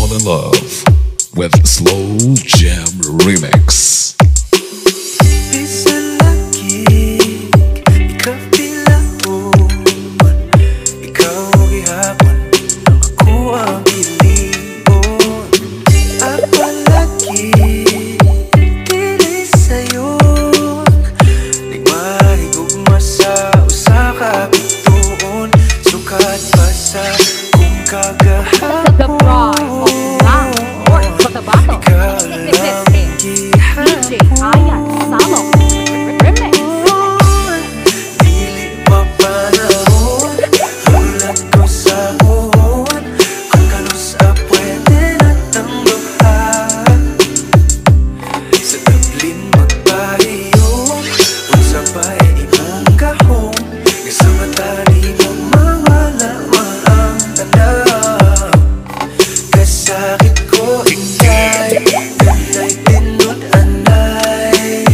fall in love with Slow Jam Remix. The pride of Lang or Cotabato. This is DJ Ayan Salong Remix. Dili pa panahon, ulat ko sa buhon. Ang kalos pwede natang luhan. Sa tablin magpahiyong, unsa pa imong kahong. Kasama tali mo mawala ang tanaw. Kasakit ko ingay, kanay pinod anay.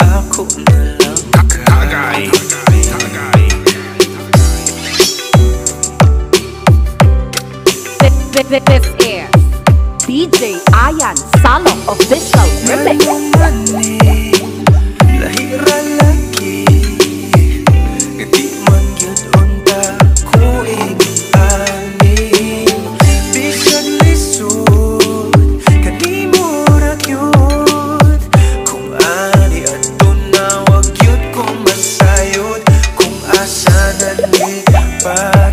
Ako na lang Tagay. This is DJ Ayan Salong Official Remix. Lahira lagi, ngati man yun unta ko ingani. Bisag lisod, kanimo rak yun. Kung ani ato na wag yun kung masayod. Kung asa na ni pa